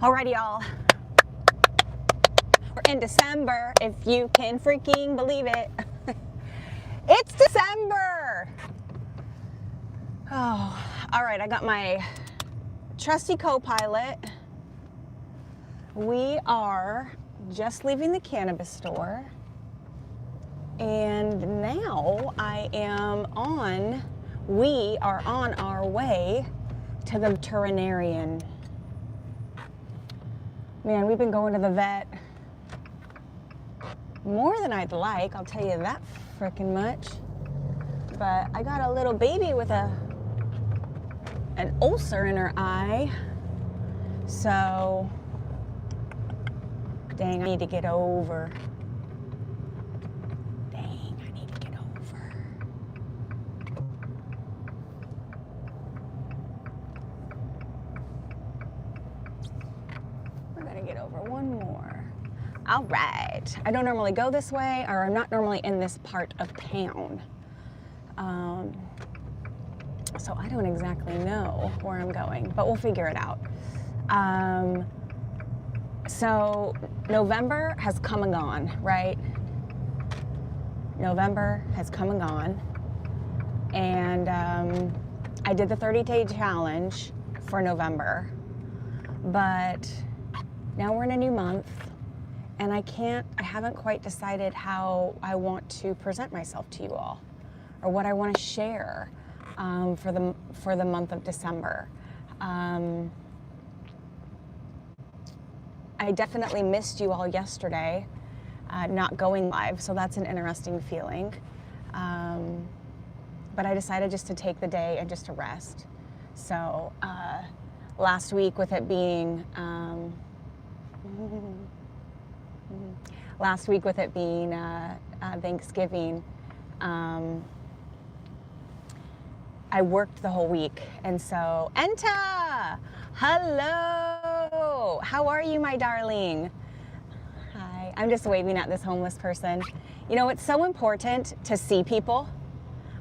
Alrighty, y'all. We're in December, if you can freaking believe it. It's December. Oh, all right. I got my trusty co-pilot. We are just leaving the cannabis store. And now we are on our way to the veterinarian. Man, we've been going to the vet more than I'd like, I'll tell you that frickin' much. But I got a little baby with an ulcer in her eye. So, dang, I need to get over. All right. I don't normally go this way, or I'm not normally in this part of town. So I don't exactly know where I'm going, but we'll figure it out. So November has come and gone, right? November has come and gone. And I did the 30-day challenge for November, but now we're in a new month. And I haven't quite decided how I want to present myself to you all, or what I want to share for the month of December. I definitely missed you all yesterday, not going live, so that's an interesting feeling. But I decided just to take the day and just to rest. So last week with it being Thanksgiving, I worked the whole week. And so, Enta, hello. How are you, my darling? Hi. I'm just waving at this homeless person. You know, it's so important to see people.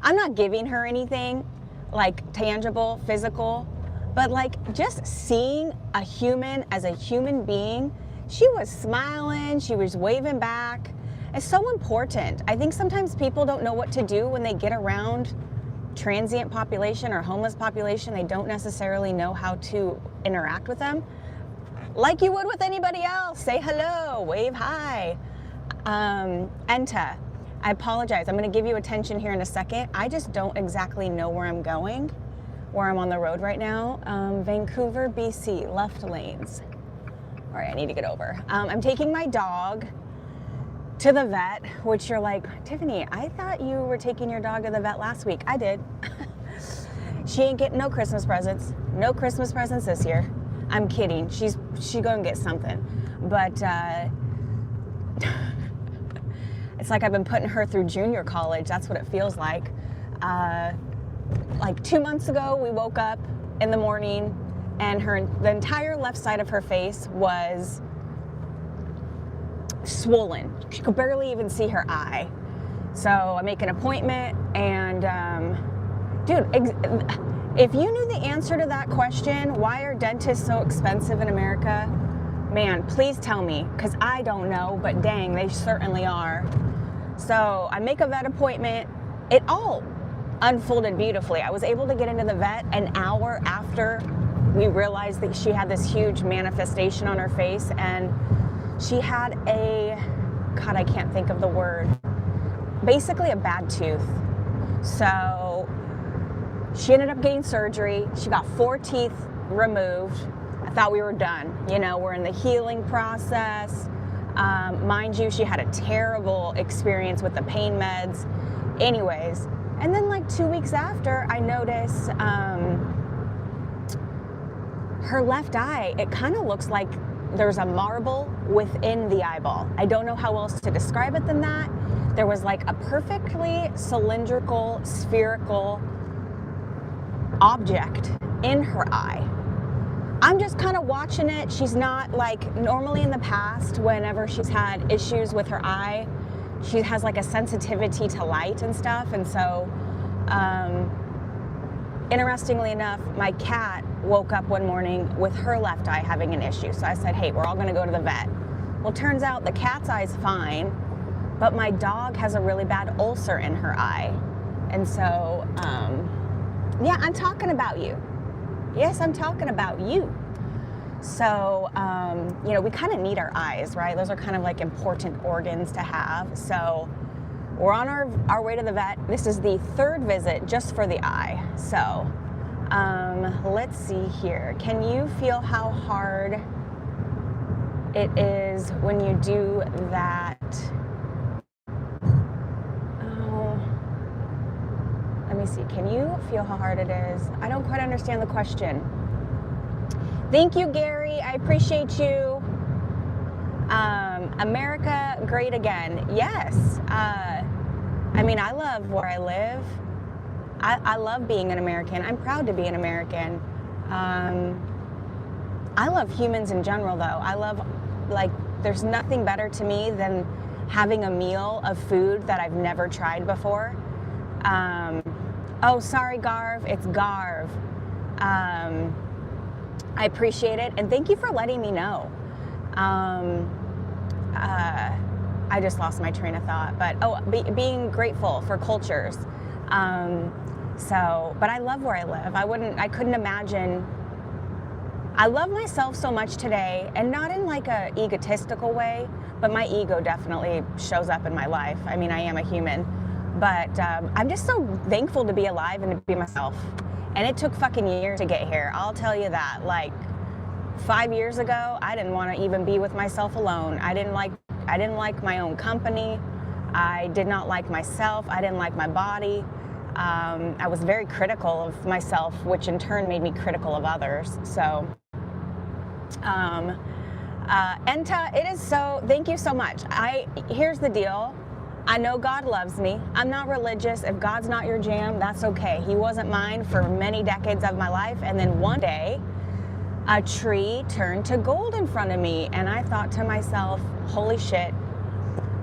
I'm not giving her anything like tangible, physical, but like just seeing a human as a human being. She was smiling, she was waving back. It's so important. I think sometimes people don't know what to do when they get around transient population or homeless population. They don't necessarily know how to interact with them like you would with anybody else. Say hello, wave hi. Enta, I apologize. I'm gonna give you attention here in a second. I just don't exactly know where I'm going, where I'm on the road right now. Vancouver, BC, left lanes. All right, I need to get over. I'm taking my dog to the vet, which you're like, Tiffany, I thought you were taking your dog to the vet last week. I did. She ain't getting no Christmas presents. No Christmas presents this year. I'm kidding. She's gonna get something. But it's like I've been putting her through junior college. That's what it feels like. Like 2 months ago, we woke up in the morning and the entire left side of her face was swollen. She could barely even see her eye. So I make an appointment, and dude, if you knew the answer to that question, why are dentists so expensive in America? Man, please tell me, because I don't know, but dang, they certainly are. So I make a vet appointment. It all unfolded beautifully. I was able to get into the vet an hour after we realized that she had this huge manifestation on her face, and she had God, I can't think of the word, basically a bad tooth. So she ended up getting surgery. She got 4 teeth removed. I thought we were done. You know, we're in the healing process. Mind you, she had a terrible experience with the pain meds. Anyways, and then like 2 weeks after, I noticed her left eye, it kind of looks like there's a marble within the eyeball. I don't know how else to describe it than that. There was like a perfectly cylindrical, spherical object in her eye. I'm just kind of watching it. She's not like, normally in the past, whenever she's had issues with her eye, she has like a sensitivity to light and stuff. And so, interestingly enough, my cat woke up one morning with her left eye having an issue. So I said, hey, we're all going to go to the vet. Well, turns out the cat's eye's fine, but my dog has a really bad ulcer in her eye. And so, yeah, I'm talking about you. Yes, I'm talking about you. So, you know, we kind of need our eyes, right? Those are kind of like important organs to have. So we're on our way to the vet. This is the third visit just for the eye. So let's see here. Can you feel how hard it is when you do that? Oh, let me see. Can you feel how hard it is? I don't quite understand the question. Thank you, Gary. I appreciate you. America, great again. Yes. I mean, I love where I live. I love being an American. I'm proud to be an American. I love humans in general, though. I love, like, there's nothing better to me than having a meal of food that I've never tried before. Oh, sorry, Garv. It's Garv. I appreciate it, and thank you for letting me know. I just lost my train of thought, but being grateful for cultures. But I love where I live. I couldn't imagine. I love myself so much today, and not in like a egotistical way, but my ego definitely shows up in my life. I mean, I am a human, but I'm just so thankful to be alive and to be myself. And it took fucking years to get here. I'll tell you that. Like 5 years ago, I didn't want to even be with myself alone. I didn't like my own company. I did not like myself. I didn't like my body. I was very critical of myself, which in turn made me critical of others. So, Enta, it is so, thank you so much. Here's the deal. I know God loves me. I'm not religious. If God's not your jam, that's okay. He wasn't mine for many decades of my life. And then one day, a tree turned to gold in front of me. And I thought to myself, holy shit,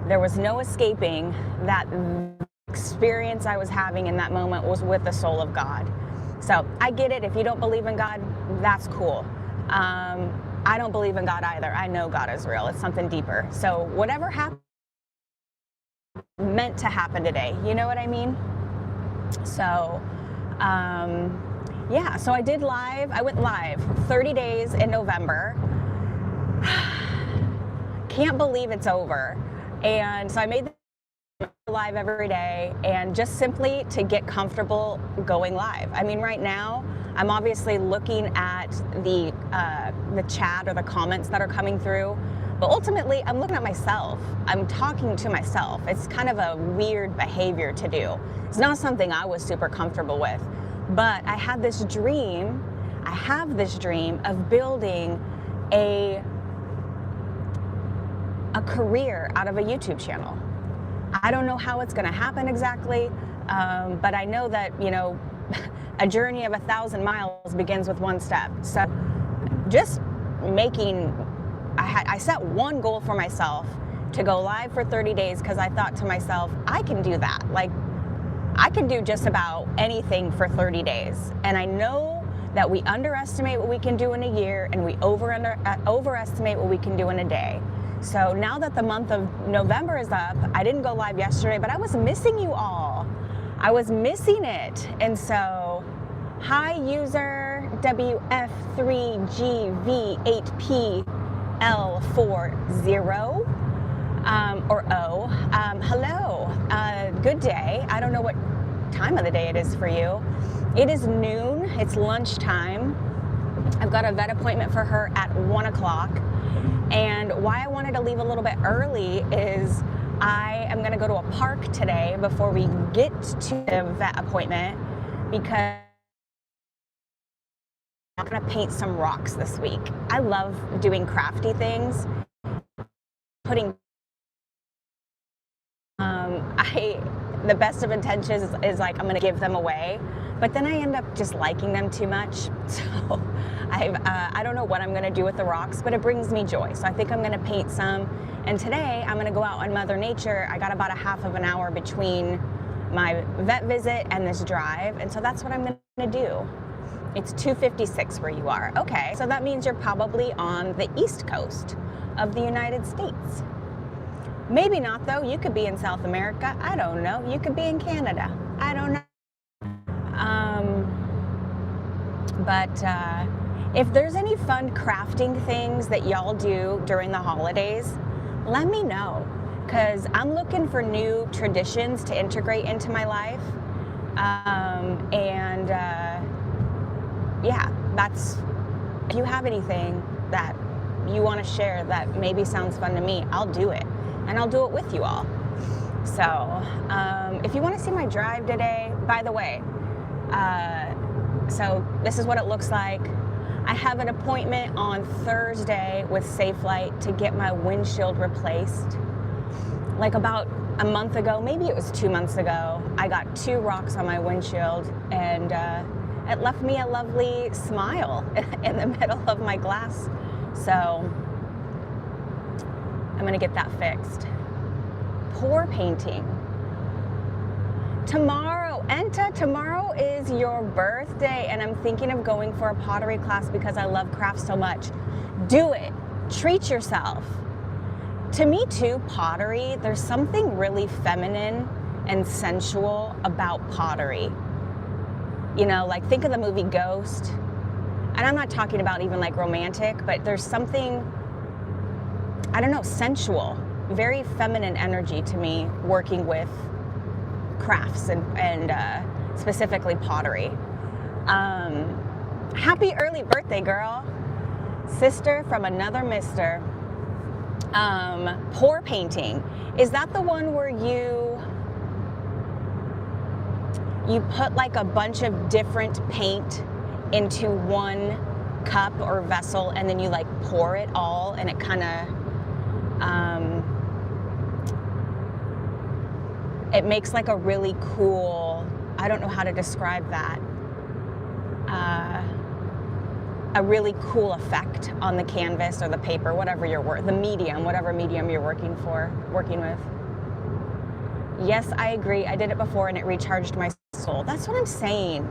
there was no escaping that experience I was having in that moment was with the soul of God. So I get it. If you don't believe in God, that's cool. I don't believe in God either. I know God is real. It's something deeper. So whatever happened, meant to happen today, you know what I mean? So yeah, so I went live 30 days in November. Can't believe it's over. And so I made the live every day, and just simply to get comfortable going live. I mean, right now I'm obviously looking at the chat or the comments that are coming through. But ultimately, I'm looking at myself. I'm talking to myself. It's kind of a weird behavior to do. It's not something I was super comfortable with. But I had this dream. I have this dream of building a career out of a YouTube channel. I don't know how it's going to happen exactly, but I know that, you know, a journey of 1,000 miles begins with one step. So just I set one goal for myself to go live for 30 days because I thought to myself, I can do that. Like, I can do just about anything for 30 days. And I know that we underestimate what we can do in a year, and we overestimate what we can do in a day. So now that the month of November is up, I didn't go live yesterday, but I was missing you all. I was missing it. And so, hi user WF3GV8P L40 or O. Hello, good day. I don't know what time of the day it is for you. It is noon, it's lunchtime. I've got a vet appointment for her at 1 o'clock. And why I wanted to leave a little bit early is I am gonna go to a park today before we get to the vet appointment, because I'm gonna paint some rocks this week. I love doing crafty things. The best of intentions is like I'm gonna give them away, but then I end up just liking them too much. So I don't know what I'm gonna do with the rocks, but it brings me joy. So I think I'm gonna paint some. And today I'm gonna go out on Mother Nature. I got about a half of an hour between my vet visit and this drive, and so that's what I'm gonna do. It's 2:56 where you are. Okay, so that means you're probably on the East Coast of the United States. Maybe not though. You could be in South America. I don't know. You could be in Canada. I don't know. But if there's any fun crafting things that y'all do during the holidays, let me know, because I'm looking for new traditions to integrate into my life. Yeah, that's, if you have anything that you want to share that maybe sounds fun to me, I'll do it, and I'll do it with you all. So if you want to see my drive today, by the way, so this is what it looks like. I have an appointment on Thursday with Safelite to get my windshield replaced. Like about a month ago, maybe it was 2 months ago, I got 2 rocks on my windshield, and it left me a lovely smile in the middle of my glass. So I'm gonna get that fixed. Pour painting. Tomorrow, Enta, tomorrow is your birthday, and I'm thinking of going for a pottery class because I love crafts so much. Do it. Treat yourself. To me too, pottery, there's something really feminine and sensual about pottery. You know, like think of the movie Ghost. And I'm not talking about even like romantic, but there's something, I don't know, sensual, very feminine energy to me working with crafts and specifically pottery. Happy early birthday, girl. Sister from another mister. Pour painting. Is that the one where you put like a bunch of different paint into one cup or vessel, and then you like pour it all, and it kind of it makes like a really cool, I don't know how to describe that, a really cool effect on the canvas or the paper, whatever the medium, whatever medium you're working with. Yes, I agree. I did it before and it recharged my soul. That's what I'm saying.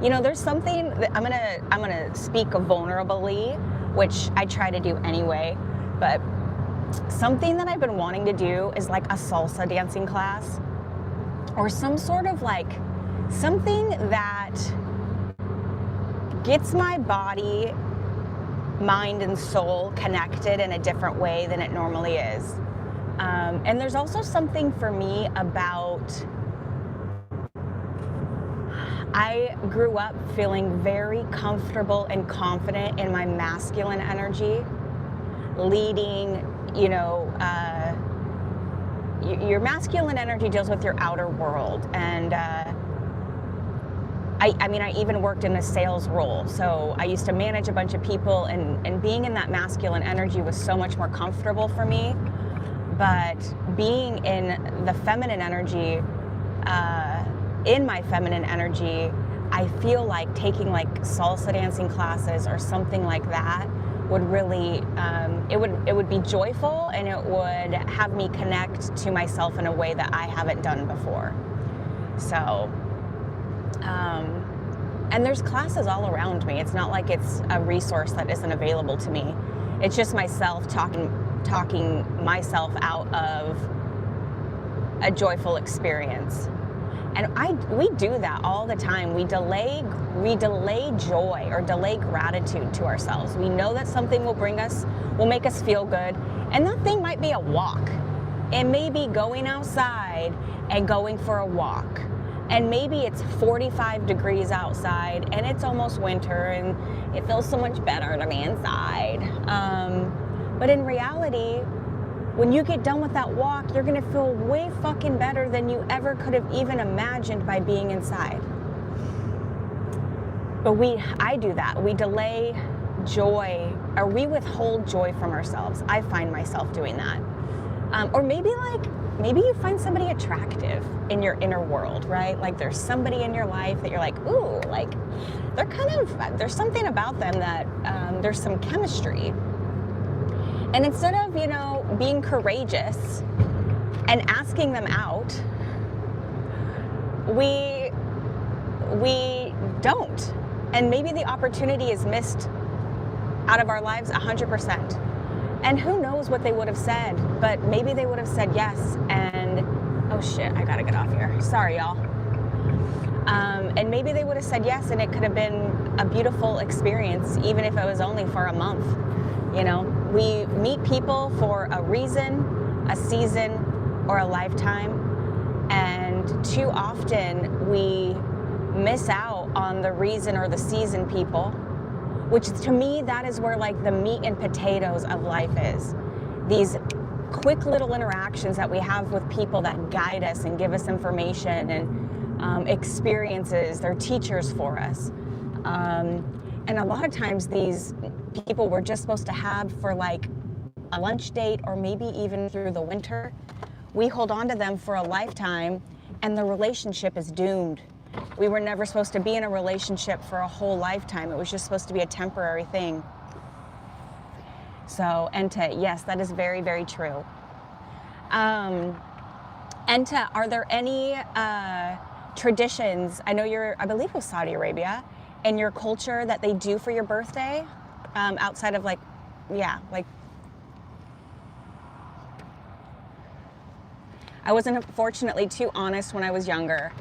You know, there's something that I'm gonna speak vulnerably, which I try to do anyway, but something that I've been wanting to do is like a salsa dancing class, or some sort of like something that gets my body, mind, and soul connected in a different way than it normally is. And there's also something for me about, I grew up feeling very comfortable and confident in my masculine energy, leading, you know, your masculine energy deals with your outer world. And I mean, I even worked in a sales role. So I used to manage a bunch of people, and being in that masculine energy was so much more comfortable for me. But being in the feminine energy, in my feminine energy, I feel like taking like salsa dancing classes or something like that would really, it would be joyful, and it would have me connect to myself in a way that I haven't done before. So, and there's classes all around me. It's not like it's a resource that isn't available to me. It's just myself talking myself out of a joyful experience. And we do that all the time. We delay joy or delay gratitude to ourselves. We know that something will make us feel good, and that thing might be a walk. It may be going outside and going for a walk. And maybe it's 45 degrees outside and it's almost winter and it feels so much better to be inside. But in reality, when you get done with that walk, you're gonna feel way fucking better than you ever could have even imagined by being inside. But I do that. We delay joy, or we withhold joy from ourselves. I find myself doing that. Or maybe you find somebody attractive in your inner world, right? Like there's somebody in your life that you're like, ooh, like there's something about them that there's some chemistry. And instead of, you know, being courageous and asking them out, we don't. And maybe the opportunity is missed out of our lives 100%. And who knows what they would have said, but maybe they would have said yes. And, oh shit, I gotta get off here. Sorry, y'all. And maybe they would have said yes, and it could have been a beautiful experience, even if it was only for a month. You know, we meet people for a reason, a season, or a lifetime. And too often we miss out on the reason or the season people, which to me, that is where like the meat and potatoes of life is. These quick little interactions that we have with people that guide us and give us information and experiences. They're teachers for us. And a lot of times these people we're just supposed to have for like a lunch date or maybe even through the winter. We hold on to them for a lifetime and the relationship is doomed. We were never supposed to be in a relationship for a whole lifetime. It was just supposed to be a temporary thing. So, Enta, yes, that is very, very true. Enta, are there any traditions, I know I believe it was Saudi Arabia, in your culture that they do for your birthday, outside of like, I wasn't unfortunately too honest when I was younger.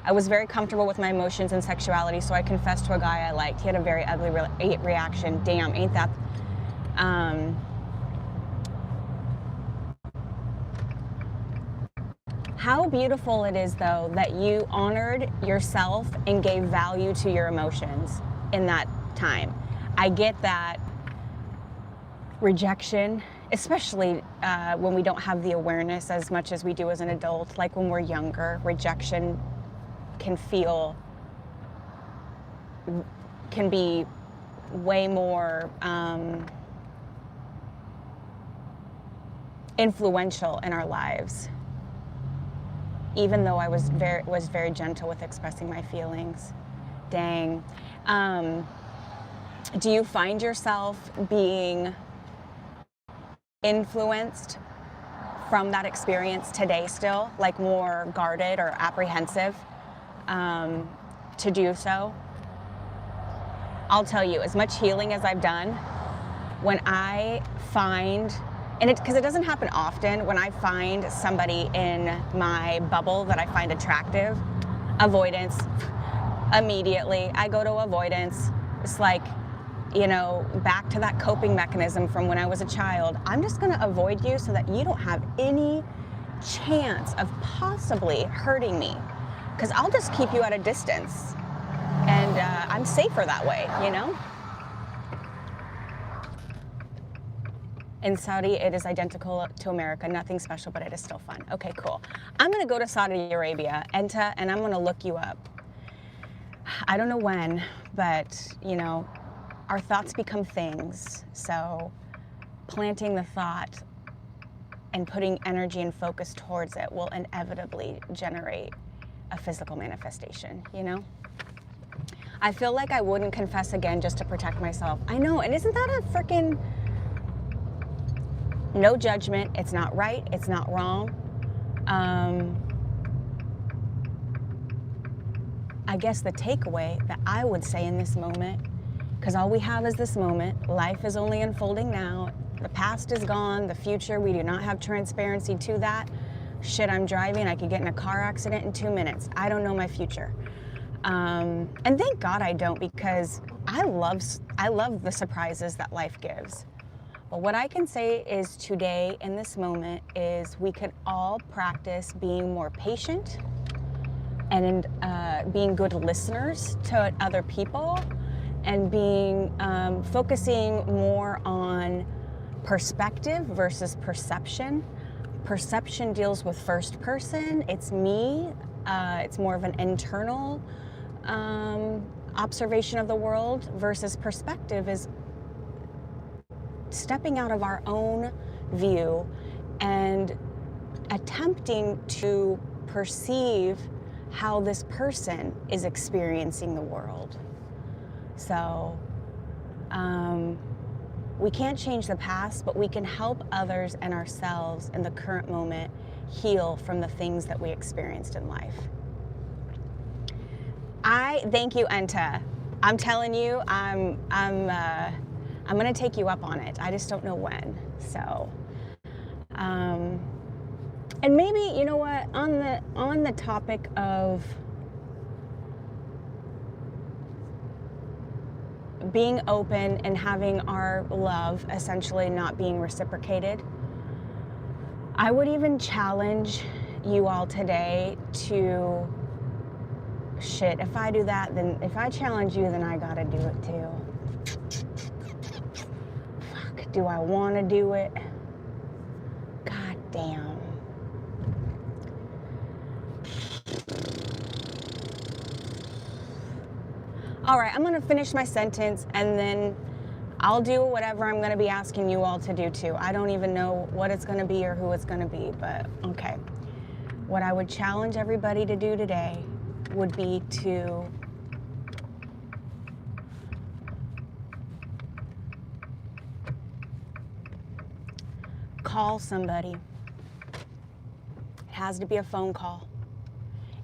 I was very comfortable with my emotions and sexuality, so I confessed to a guy I liked. He had a very ugly reaction. Damn, ain't that... How beautiful it is, though, that you honored yourself and gave value to your emotions in that time. I get that rejection, especially when we don't have the awareness as much as we do as an adult. Like when we're younger, rejection can be way more influential in our lives. Even though I was very gentle with expressing my feelings. Dang. Do you find yourself being influenced from that experience today still? Like more guarded or apprehensive to do so? I'll tell you, as much healing as I've done, when I find... because it doesn't happen often, when I find somebody in my bubble that I find attractive, avoidance, immediately. I go to avoidance. It's like, you know, back to that coping mechanism from when I was a child. I'm just gonna avoid you so that you don't have any chance of possibly hurting me, because I'll just keep you at a distance. And I'm safer that way, you know? In Saudi, it is identical to America. Nothing special, but it is still fun. Okay, cool. I'm gonna go to Saudi Arabia, Enta, and I'm gonna look you up. I don't know when, but you know, our thoughts become things. So planting the thought and putting energy and focus towards it will inevitably generate a physical manifestation, you know? I feel like I wouldn't confess again just to protect myself. I know, and isn't that a freaking... No judgment, it's not right, it's not wrong. I guess the takeaway that I would say in this moment, because all we have is this moment, life is only unfolding now, the past is gone, the future, we do not have transparency to that. Shit, I'm driving, I could get in a car accident in 2 minutes. I don't know my future. And thank God I don't, because I love the surprises that life gives. But what I can say is today, in this moment, is we could all practice being more patient and being good listeners to other people, and being focusing more on perspective versus perception. Perception deals with first person. It's me. It's more of an internal observation of the world, versus perspective is stepping out of our own view and attempting to perceive how this person is experiencing the world. So we can't change the past, but we can help others and ourselves in the current moment heal from the things that we experienced in life. I thank you, Enta. I'm telling you, I'm gonna take you up on it. I just don't know when. So, and maybe, you know what, on the topic of being open and having our love essentially not being reciprocated, I would even challenge you all today to, shit, if I do that, then if I challenge you, then I gotta do it too. Fuck, do I wanna do it? God damn. All right, I'm gonna finish my sentence and then I'll do whatever I'm gonna be asking you all to do too. I don't even know what it's gonna be or who it's gonna be, but okay. What I would challenge everybody to do today would be to call somebody. It has to be a phone call.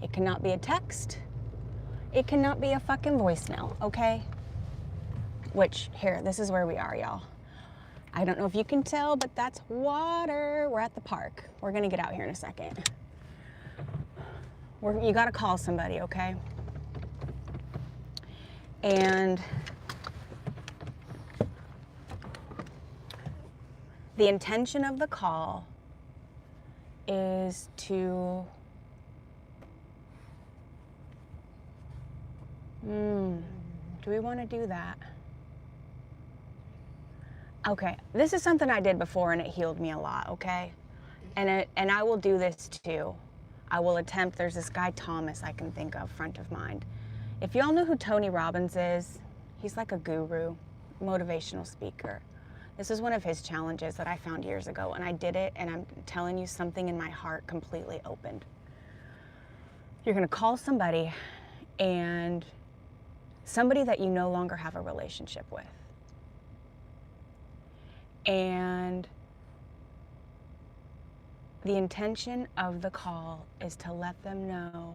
It cannot be a text. It cannot be a fucking voicemail, okay? Which, here, this is where we are, y'all. I don't know if you can tell, but that's water. We're at the park. We're gonna get out here in a second. You gotta call somebody, okay? And the intention of the call is to do we want to do that? Okay, this is something I did before and it healed me a lot, okay? And I will do this too. I will attempt. There's this guy Thomas I can think of front of mind. If y'all know who Tony Robbins is, he's like a guru, motivational speaker. This is one of his challenges that I found years ago, and I did it, and I'm telling you, something in my heart completely opened. You're gonna call somebody, and somebody that you no longer have a relationship with. And the intention of the call is to let them know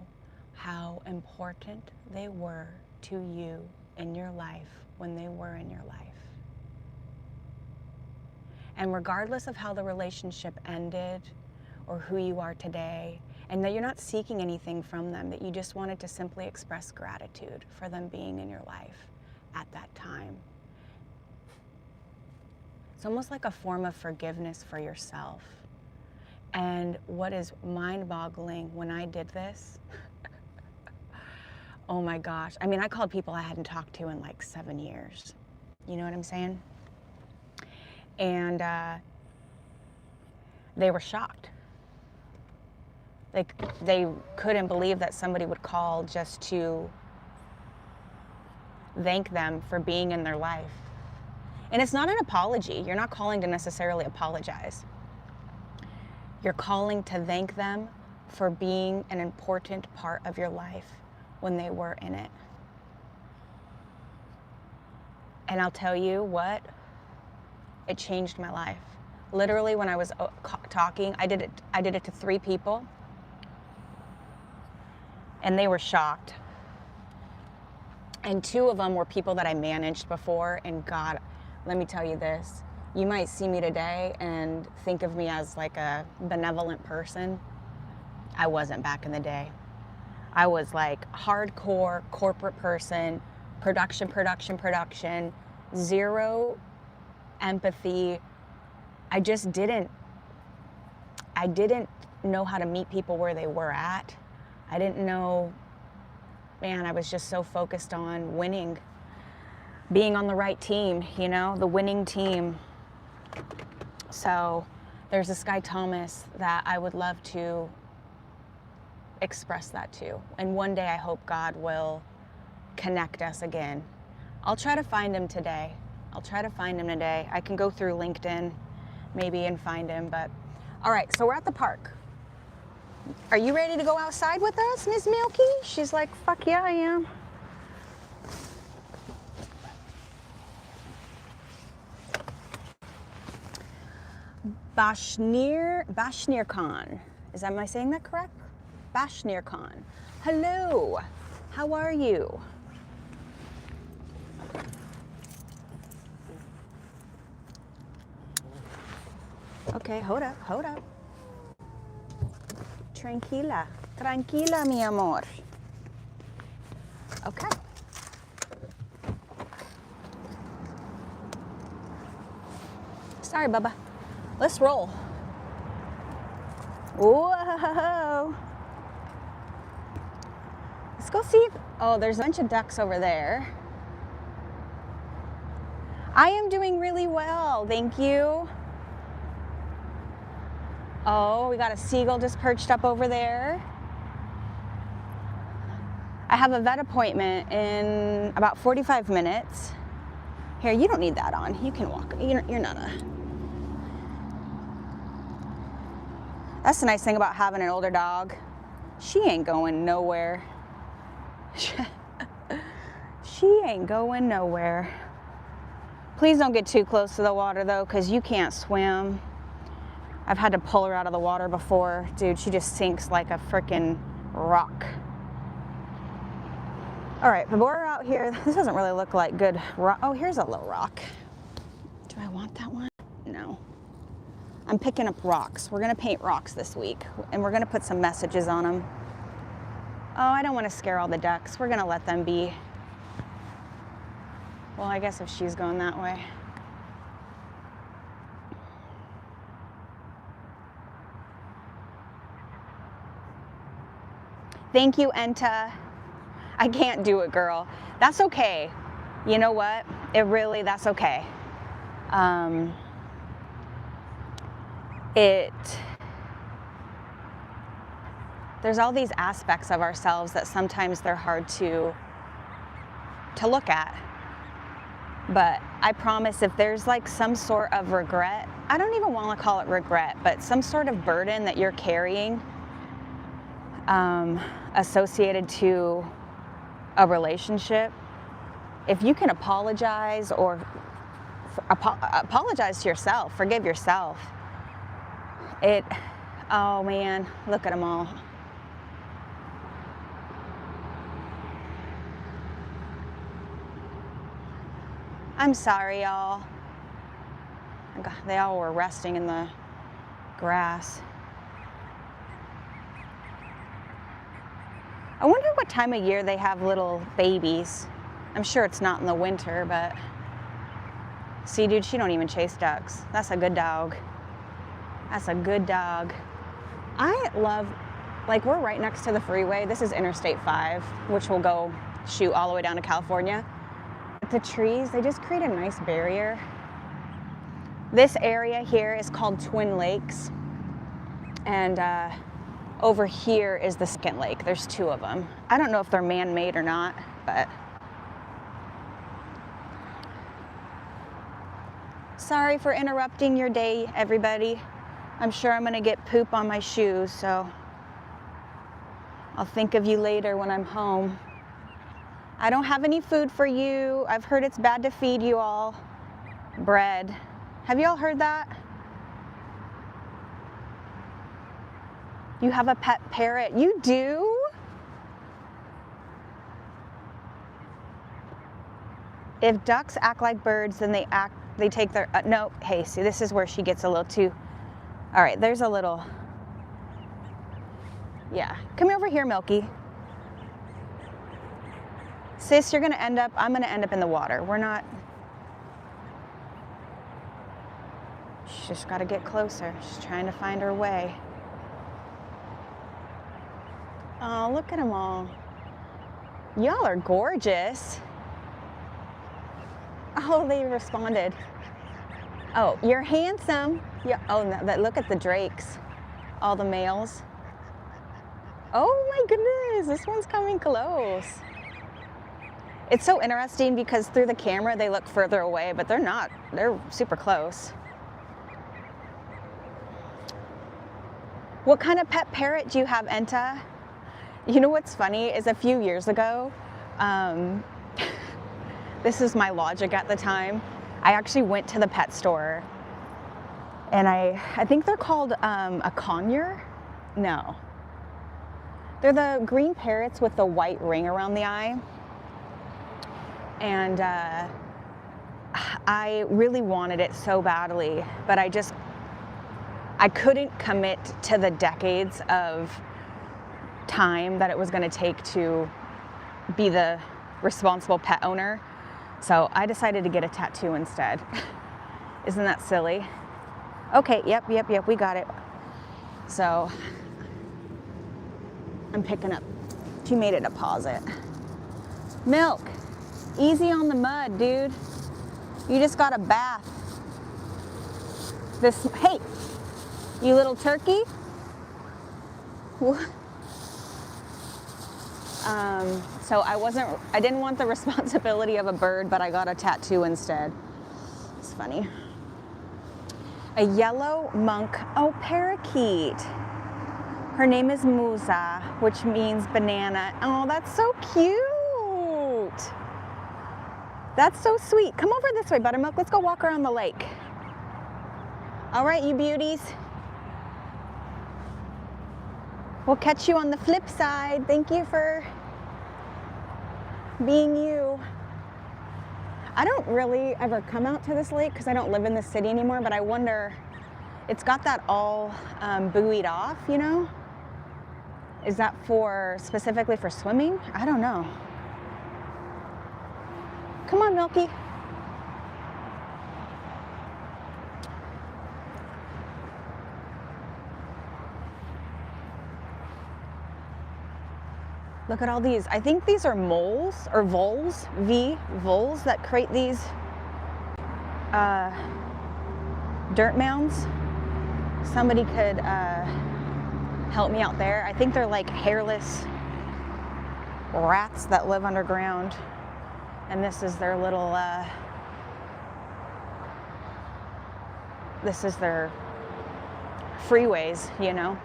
how important they were to you in your life when they were in your life. And regardless of how the relationship ended or who you are today, and that you're not seeking anything from them, that you just wanted to simply express gratitude for them being in your life at that time. It's almost like a form of forgiveness for yourself. And what is mind-boggling when I did this, oh my gosh. I mean, I called people I hadn't talked to in like 7 years. You know what I'm saying? And they were shocked. They couldn't believe that somebody would call just to thank them for being in their life. And it's not an apology. You're not calling to necessarily apologize. You're calling to thank them for being an important part of your life when they were in it. And I'll tell you what, it changed my life. Literally, when I was talking, I did it to 3 people, and they were shocked. And 2 of them were people that I managed before, and God, let me tell you this, you might see me today and think of me as like a benevolent person. I wasn't back in the day. I was like hardcore corporate person, production, zero empathy. I didn't know how to meet people where they were at. I didn't know, man, I was just so focused on winning, being on the right team, you know, the winning team. So there's this guy Thomas that I would love to express that to. And one day I hope God will connect us again. I'll try to find him today. I can go through LinkedIn maybe and find him, but all right, so we're at the park. Are you ready to go outside with us, Miss Milky? She's like, fuck yeah, I am. Bashir Khan. Am I saying that correct? Bashir Khan. Hello, how are you? Okay, hold up, hold up. Tranquila, tranquila, mi amor. Okay. Sorry, Bubba. Let's roll. Whoa. Let's go see if, oh, there's a bunch of ducks over there. I am doing really well, thank you. Oh, we got a seagull just perched up over there. I have a vet appointment in about 45 minutes. Here, you don't need that on. You can walk. You're not a... That's the nice thing about having an older dog. She ain't going nowhere. She ain't going nowhere. Please don't get too close to the water though, because you can't swim. I've had to pull her out of the water before. Dude, she just sinks like a freaking rock. All right, but we're out here. This doesn't really look like good rock. Oh, here's a little rock. Do I want that one? No. I'm picking up rocks. We're gonna paint rocks this week, and we're gonna put some messages on them. Oh, I don't want to scare all the ducks. We're gonna let them be. Well, I guess if she's going that way. Thank you, Enta. I can't do it, girl. That's okay. You know what? That's okay. There's all these aspects of ourselves that sometimes they're hard to look at. But I promise if there's like some sort of regret, I don't even want to call it regret, but some sort of burden that you're carrying associated to a relationship, if you can apologize or apologize to yourself, forgive yourself, oh man, look at them all. I'm sorry, y'all. They all were resting in the grass. I wonder what time of year they have little babies. I'm sure it's not in the winter, but see, dude, she don't even chase ducks. That's a good dog. That's a good dog. I love, like, we're right next to the freeway. This is Interstate 5, which will go shoot all the way down to California. The trees, they just create a nice barrier. This area here is called Twin Lakes, and over here is the second lake. There's two of them. I don't know if they're man-made or not, but sorry for interrupting your day, everybody. I'm sure I'm gonna get poop on my shoes, so I'll think of you later when I'm home. I don't have any food for you. I've heard it's bad to feed you all bread. Have you all heard that? You have a pet parrot. You do? If ducks act like birds, then they take their, no, hey, see, this is where she gets a little too, all right, there's a little, yeah. Come over here, Milky. Sis, I'm gonna end up in the water. We're not, she's just gotta get closer. She's trying to find her way. Oh, look at them all. Y'all are gorgeous. Oh, they responded. Oh, you're handsome. Yeah. Oh, look at the drakes. All the males. Oh my goodness, this one's coming close. It's so interesting because through the camera they look further away, but they're not. They're super close. What kind of pet parrot do you have, Enta? You know what's funny is a few years ago, this is my logic at the time, I actually went to the pet store and I think they're called a conure? No. They're the green parrots with the white ring around the eye. And I really wanted it so badly, but I just I couldn't commit to the decades of time that it was going to take to be the responsible pet owner. So I decided to get a tattoo instead. Isn't that silly? Okay, yep, we got it. So I'm picking up. She made a deposit. Milk, easy on the mud, dude. You just got a bath. Hey, you little turkey. So I didn't want the responsibility of a bird, but I got a tattoo instead. It's funny. A yellow monk, parakeet. Her name is Musa, which means banana. Oh, that's so cute. That's so sweet. Come over this way, Buttermilk. Let's go walk around the lake. All right, you beauties. We'll catch you on the flip side. Thank you for being you. I don't really ever come out to this lake because I don't live in the city anymore, but I wonder, it's got that all buoyed off, you know? Is that specifically for swimming? I don't know. Come on, Milky. Look at all these. I think these are moles or voles, voles that create these dirt mounds. Somebody could help me out there. I think they're like hairless rats that live underground. And this is their little, this is their freeways, you know.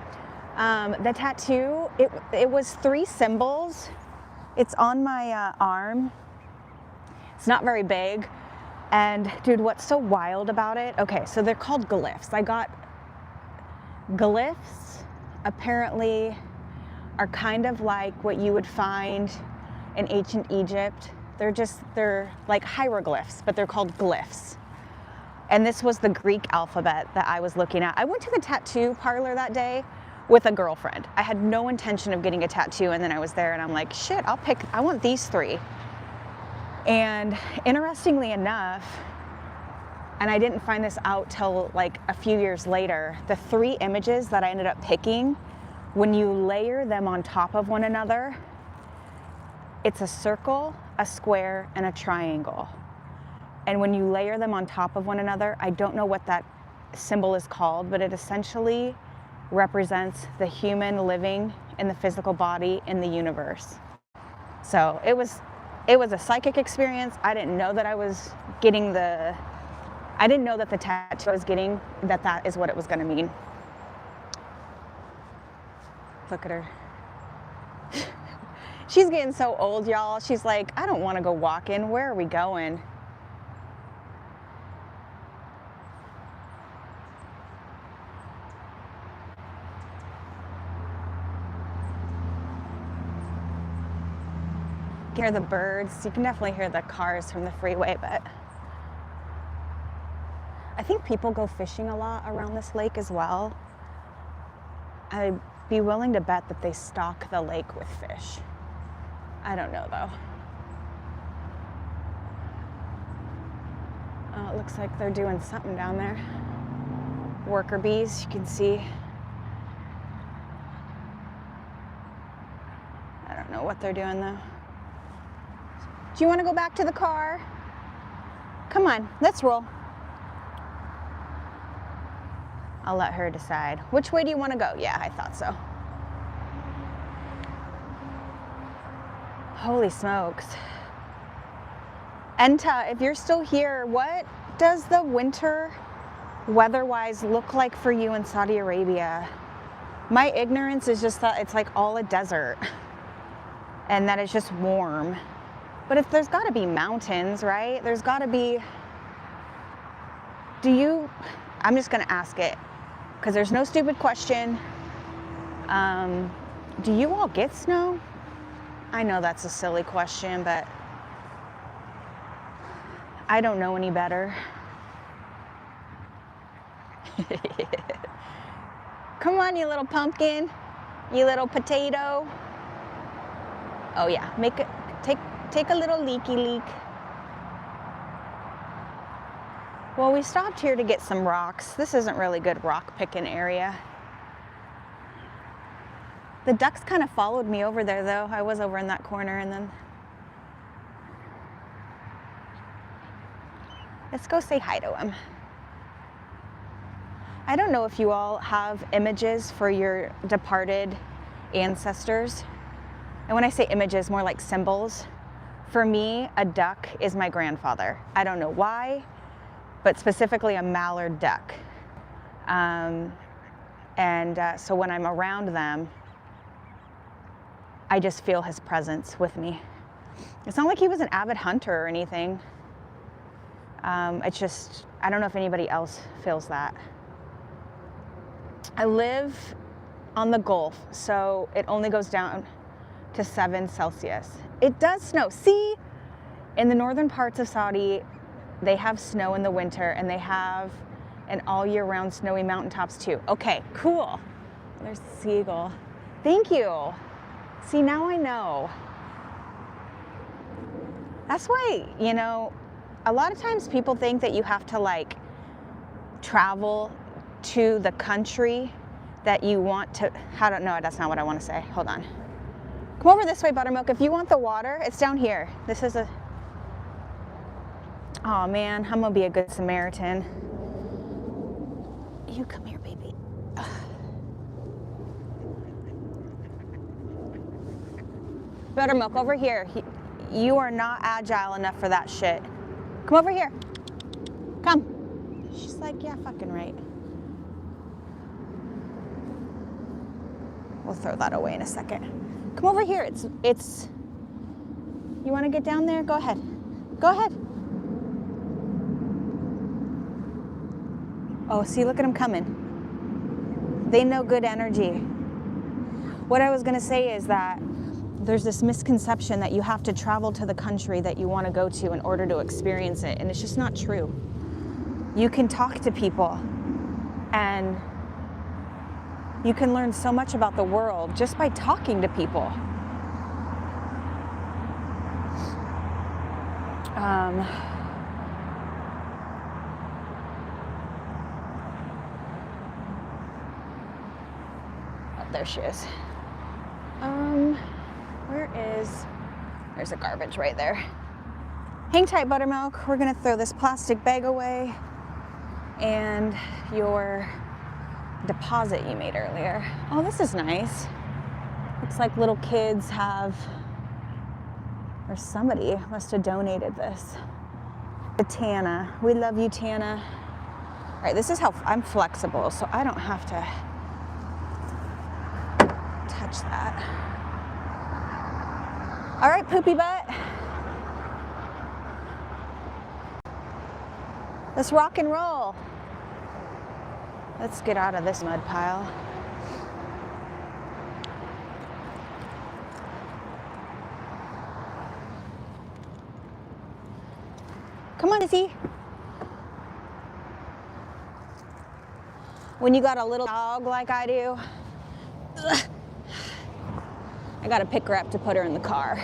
The tattoo, it was 3 symbols. It's on my arm. It's not very big. And dude, what's so wild about it? Okay, so they're called glyphs. I got glyphs, apparently are kind of like what you would find in ancient Egypt. They're like hieroglyphs, but they're called glyphs. And this was the Greek alphabet that I was looking at. I went to the tattoo parlor that day with a girlfriend. I had no intention of getting a tattoo, and then I was there and I'm like, shit, I want these 3. And interestingly enough, and I didn't find this out till like a few years later, the 3 images that I ended up picking, when you layer them on top of one another, it's a circle, a square, and a triangle. And when you layer them on top of one another, I don't know what that symbol is called, but it essentially represents the human living in the physical body in the universe. So it was a psychic experience. I didn't know that I was getting I didn't know that the tattoo I was getting, that is what it was gonna mean. Look at her. She's getting so old, y'all. She's like, I don't wanna go walking. Where are we going? You can hear the birds. You can definitely hear the cars from the freeway, but I think people go fishing a lot around this lake as well. I'd be willing to bet that they stock the lake with fish. I don't know though. It looks like they're doing something down there. Worker bees, you can see. I don't know what they're doing though. Do you want to go back to the car? Come on, let's roll. I'll let her decide. Which way do you want to go? Yeah, I thought so. Holy smokes. Enta, if you're still here, what does the winter weather-wise look like for you in Saudi Arabia? My ignorance is just that it's like all a desert and that it's just warm. But if there's got to be mountains, right? There's got to be, I'm just going to ask it because there's no stupid question. Do you all get snow? I know that's a silly question, but I don't know any better. Come on, you little pumpkin. You little potato. Oh yeah, take a little leaky leak. Well, we stopped here to get some rocks. This isn't really good rock picking area. The ducks kind of followed me over there though. I was over in that corner and then. Let's go say hi to him. I don't know if you all have images for your departed ancestors. And when I say images, more like symbols. For me, a duck is my grandfather. I don't know why, but specifically a mallard duck. So when I'm around them, I just feel his presence with me. It's not like he was an avid hunter or anything. It's just, I don't know if anybody else feels that. I live on the Gulf, so it only goes down to 7 Celsius. It does snow. See, in the northern parts of Saudi, they have snow in the winter and they have an all year round snowy mountaintops too. Okay, cool. There's the seagull. Thank you. See, now I know. That's why, you know, a lot of times people think that you have to like travel to the country that you want to, no, that's not what I want to say. Hold on. Come over this way, Buttermilk. If you want the water, it's down here. This is a, oh man, I'm gonna be a good Samaritan. You come here, baby. Ugh. Buttermilk, over here. You are not agile enough for that shit. Come over here. Come. She's like, yeah, fucking right. We'll throw that away in a second. Come over here. It's. You want to get down there? Go ahead. Go ahead. Oh, see, look at them coming. They know good energy. What I was going to say is that there's this misconception that you have to travel to the country that you want to go to in order to experience it, and it's just not true. You can talk to people, and you can learn so much about the world just by talking to people. Oh, there she is. There's a garbage right there. Hang tight, Buttermilk. We're gonna throw this plastic bag away and your deposit you made earlier. Oh, this is nice. Looks like little kids have, or somebody must have donated this. To Tana. We love you, Tana. All right, this is how I'm flexible, so I don't have to touch that. All right, poopy butt. Let's rock and roll. Let's get out of this mud pile. Come on, Izzy. When you got a little dog like I do, I gotta pick her up to put her in the car.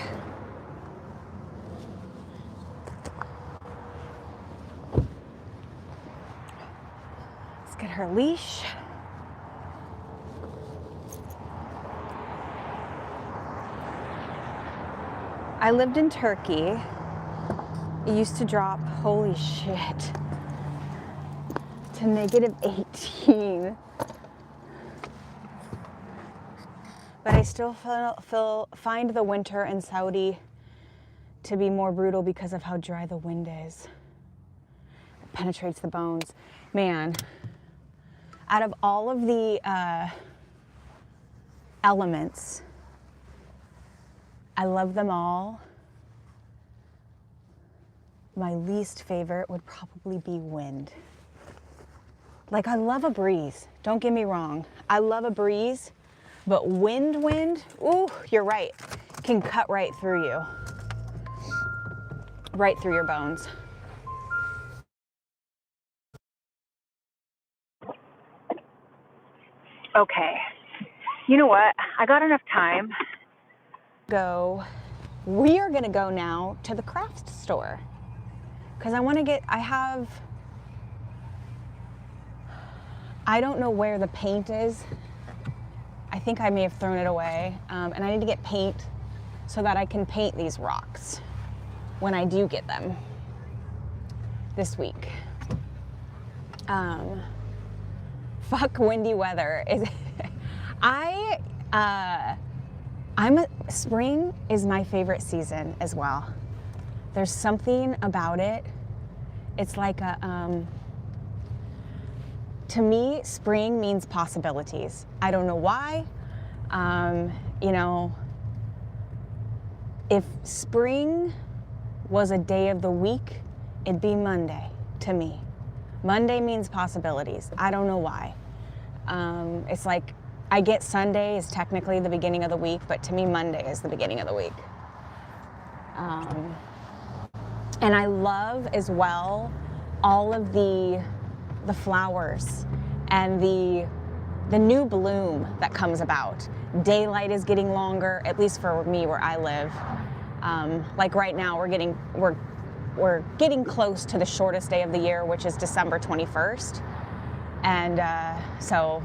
Let's get her leash. I lived in Turkey. It used to drop, holy shit, to -18. But I still find the winter in Saudi to be more brutal because of how dry the wind is. It penetrates the bones. Man, out of all of the elements, I love them all. My least favorite would probably be wind. Like, I love a breeze, don't get me wrong. I love a breeze, but wind, ooh, you're right, can cut right through you. Right through your bones. Okay. You know what? I got enough time. We are gonna go now to the craft store because I don't know where the paint is. I think I may have thrown it away, and I need to get paint so that I can paint these rocks when I do get them this week. Fuck windy weather. Spring is my favorite season as well. There's something about it. It's like to me, spring means possibilities. I don't know why. You know, if spring was a day of the week, it'd be Monday to me. Monday means possibilities. I don't know why. It's like I get Sunday is technically the beginning of the week, but to me Monday is the beginning of the week. And I love as well all of the flowers and the new bloom that comes about. Daylight is getting longer, at least for me where I live. Like right now we're getting close to the shortest day of the year, which is December 21st. And so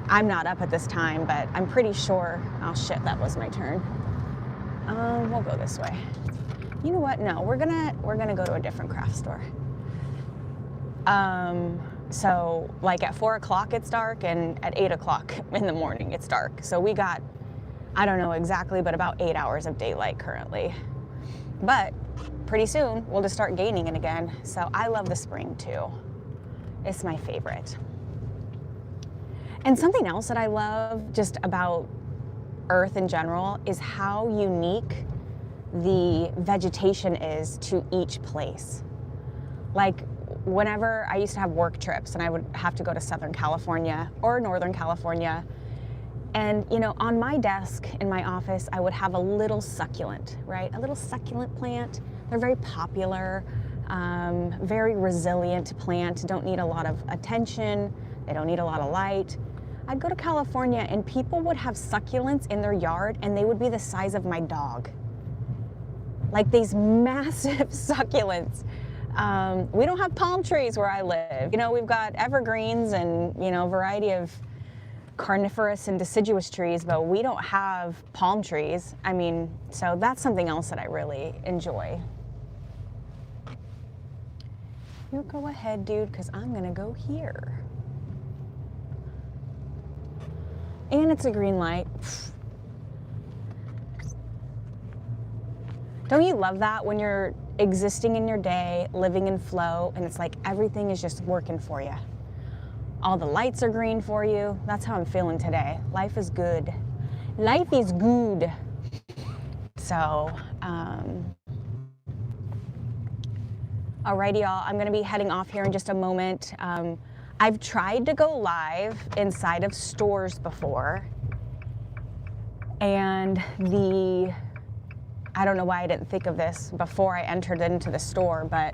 I'm not up at this time, but I'm pretty sure, oh shit, that was my turn. We'll go this way. You know what? No, we're gonna go to a different craft store. So like at 4 o'clock it's dark, and at 8 o'clock in the morning it's dark. So we got, I don't know exactly, but about 8 hours of daylight currently. But pretty soon we'll just start gaining it again. So I love the spring too. It's my favorite. And something else that I love just about Earth in general is how unique the vegetation is to each place. Like whenever I used to have work trips and I would have to go to Southern California or Northern California, and you know, on my desk in my office, I would have a little succulent, right? A little succulent plant. They're very popular, very resilient plant, don't need a lot of attention, they don't need a lot of light. I'd go to California and people would have succulents in their yard and they would be the size of my dog. Like these massive succulents. We don't have palm trees where I live. You know, we've got evergreens and, you know, a variety of carnivorous and deciduous trees, but we don't have palm trees. I mean, so that's something else that I really enjoy. You go ahead, dude, because I'm gonna go here. And it's a green light. Don't you love that when you're existing in your day, living in flow, and it's like everything is just working for you? All the lights are green for you. That's how I'm feeling today. Life is good. Life is good. So, alrighty, y'all. I'm gonna be heading off here in just a moment. I've tried to go live inside of stores before, and I don't know why I didn't think of this before I entered into the store, but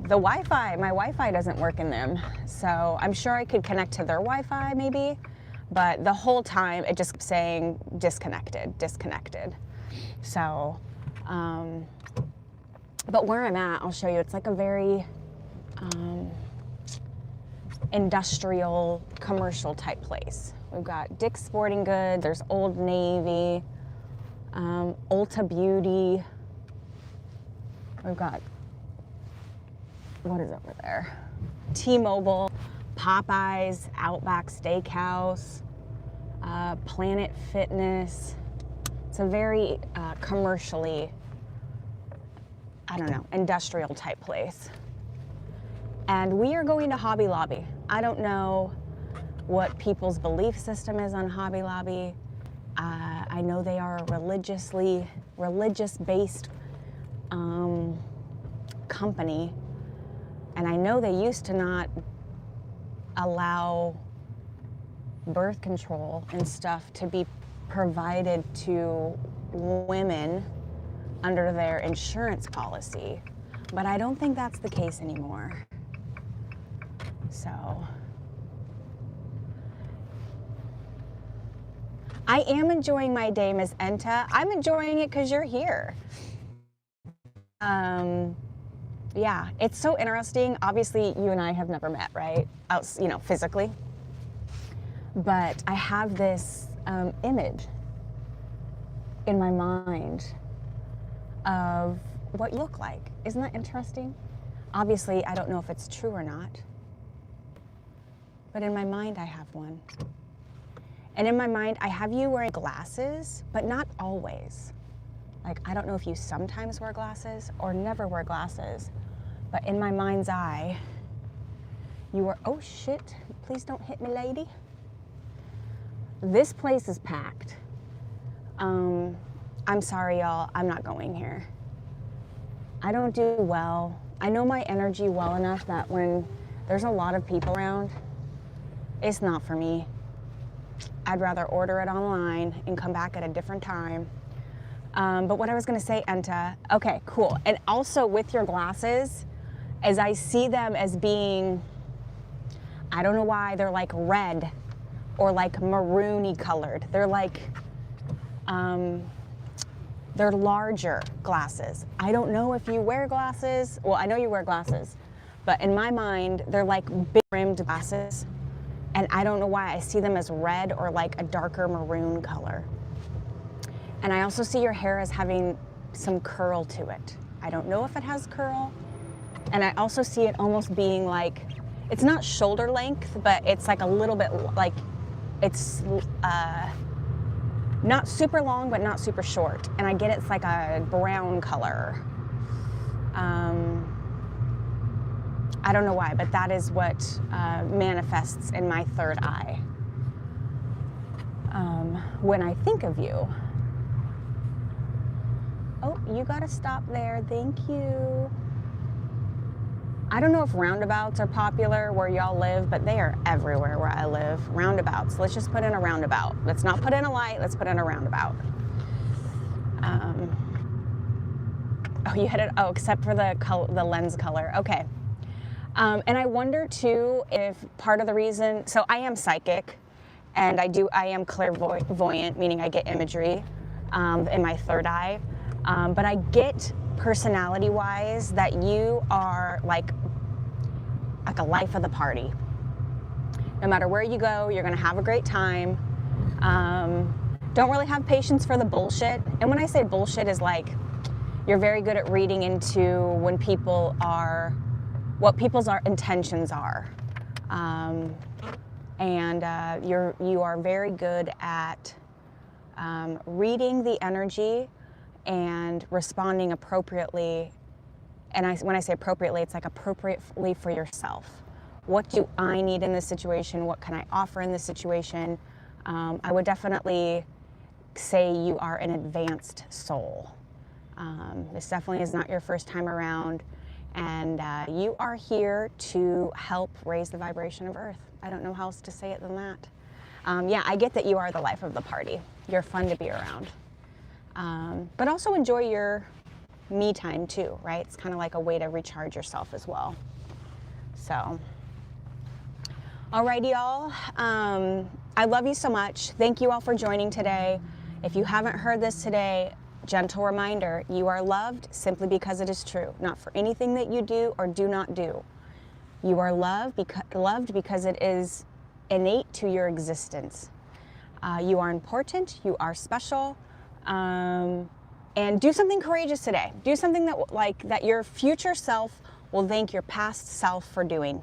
the my Wi-Fi doesn't work in them. So I'm sure I could connect to their Wi-Fi maybe, but the whole time it just kept saying disconnected, disconnected. So, but where I'm at, I'll show you, it's like a very industrial, commercial type place. We've got Dick's Sporting Goods, there's Old Navy, Ulta Beauty. We've got, what is over there? T-Mobile, Popeyes, Outback Steakhouse, Planet Fitness. It's a very commercially, I don't know, industrial type place. And we are going to Hobby Lobby. I don't know what people's belief system is on Hobby Lobby. I know they are a religious-based company, and I know they used to not allow birth control and stuff to be provided to women under their insurance policy, but I don't think that's the case anymore. So I am enjoying my day, Ms. Enta. I'm enjoying it because you're here. Yeah, it's so interesting. Obviously, you and I have never met, right? Physically. But I have this image in my mind of what you look like. Isn't that interesting? Obviously, I don't know if it's true or not. But in my mind, I have one. And in my mind, I have you wearing glasses, but not always. Like, I don't know if you sometimes wear glasses or never wear glasses, but in my mind's eye, you are, oh shit, please don't hit me, lady. This place is packed. I'm sorry, y'all, I'm not going here. I don't do well. I know my energy well enough that when there's a lot of people around, it's not for me. I'd rather order it online and come back at a different time. But what I was gonna say, Enta, okay, cool. And also with your glasses, as I see them as being, I don't know why, they're like red or like maroony colored. They're like, they're larger glasses. I don't know if you wear glasses. Well, I know you wear glasses, but in my mind, they're like big rimmed glasses. And I don't know why I see them as red or like a darker maroon color. And I also see your hair as having some curl to it. I don't know if it has curl. And I also see it almost being like, it's not shoulder length, but it's like a little bit like, it's not super long, but not super short. And I get it's like a brown color. I don't know why, but that is what manifests in my third eye when I think of you. Oh, you gotta stop there, thank you. I don't know if roundabouts are popular where y'all live, but they are everywhere where I live. Roundabouts, let's just put in a roundabout. Let's not put in a light, let's put in a roundabout. Oh, you hit it, oh, except for the lens color, okay. And I wonder too if part of the reason, so I am psychic and I am clairvoyant, meaning I get imagery in my third eye. But I get personality-wise that you are like a life of the party. No matter where you go, you're gonna have a great time. Don't really have patience for the bullshit. And when I say bullshit is like, you're very good at reading into when people are, what people's intentions are. You are very good at reading the energy and responding appropriately. And when I say appropriately, it's like appropriately for yourself. What do I need in this situation? What can I offer in this situation? I would definitely say you are an advanced soul. This definitely is not your first time around. And you are here to help raise the vibration of Earth. I don't know how else to say it than that. Yeah, I get that you are the life of the party. You're fun to be around. But also enjoy your me time too, right? It's kind of like a way to recharge yourself as well. So, alrighty y'all. I love you so much. Thank you all for joining today. If you haven't heard this today, gentle reminder, you are loved simply because it is true, not for anything that you do or do not do. You are loved because it is innate to your existence. You are important, you are special, and do something courageous today. Do something that your future self will thank your past self for doing.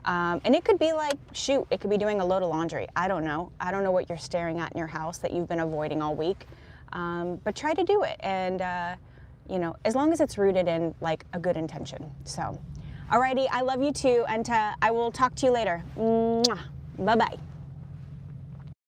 And it could be like, shoot, it could be doing a load of laundry. I don't know. I don't know what you're staring at in your house that you've been avoiding all week. But try to do it. And, as long as it's rooted in like a good intention. So, alrighty, I love you too. And I will talk to you later. Mwah. Bye-bye.